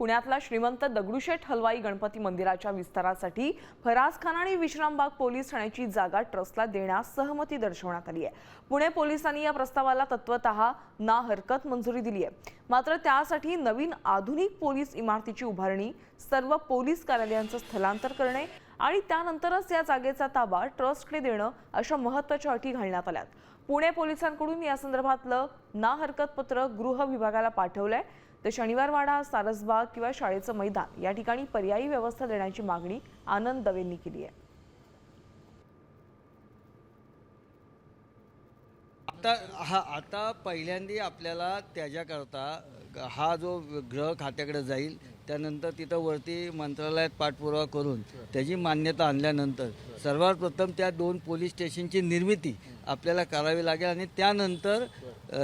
पुण्यातला श्रीमंत दगडूशेठ हलवाई गणपती मंदिराच्या विस्तारासाठी फरासखाना आणि विश्रामबाग पोलीस ठाण्याची जागा ट्रस्टला देण्यास सहमती दर्शवण्यात आली आहे। पुणे पोलिसांनी या प्रस्तावाला तत्वतः ना हरकत मंजुरी दिली आहे। मात्र त्यासाठी नवीन आधुनिक पोलीस इमारतीची उभारणी, सर्व पोलीस कार्यालयांचं स्थलांतर करणे आणि त्यानंतरच या जागेचा ताबा ट्रस्टकडे देणं अशा महत्त्वाच्या अटी घालण्यात आल्यात। पुणे पोलिसांकडून या संदर्भातलं ना हरकत पत्र गृह विभागाला पाठवलंय। तर शनिवारवाडा, सारसबाग किंवा शाळेचं मैदान या ठिकाणी पर्यायी व्यवस्था देण्याची मागणी आनंद दवेंनी केली आहे। आता पहिल्यांदा आपल्याला त्याच्याकरता हा जो गृह खात्याकडे जाईल, त्यानंतर तिथं वरती मंत्रालयात पाठपुरावा करून त्याची मान्यता आणल्यानंतर सर्वात प्रथम त्या 2 पोलीस स्टेशनची निर्मिती आपल्याला करावी लागेल आणि त्यानंतर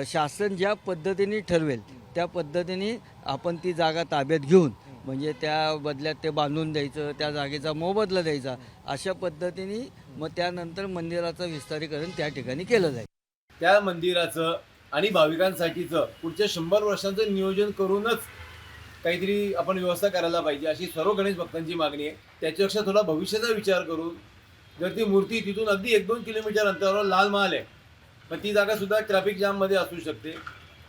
शासन ज्या पद्धतीने ठरवेल त्या पद्धतीने आपण ती जागा ताब्यात घेऊन, म्हणजे त्या बदल्यात ते बांधून द्यायचं, त्या जागेचा मोबदला द्यायचा, अशा पद्धतीने मग त्यानंतर मंदिराचं विस्तारीकरण त्या ठिकाणी केलं जाईल। त्या मंदिराचं आणि भाविकांसाठीचं पुढच्या 100 वर्षांचं नियोजन करूनच काहीतरी आपण व्यवस्था करायला पाहिजे, अशी सर्व गणेश भक्तांची मागणी आहे। त्याच्यापेक्षा थोडा भविष्याचा विचार करून जर ती मूर्ती तिथून अगदी 1-2 किलोमीटर अंतरावर लाल महाल आहे, पण ती जागासुद्धा ट्रॅफिक जाममध्ये असू शकते।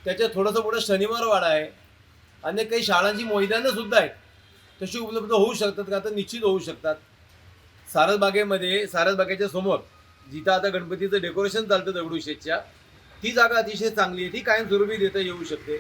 त्याच्या थोडंसं पुढं शनिवारवाडा आहे, अनेक काही शाळांची मैदानंसुद्धा आहेत, तशी उपलब्ध होऊ शकतात का, तर निश्चित होऊ शकतात। सारसबागेच्या समोर जिथं आता गणपतीचं डेकोरेशन चालतं दगडूशेठच्या, ती जागा अतिशय चांगली आहे, ती कायमस्वरूपी देता येऊ शकते।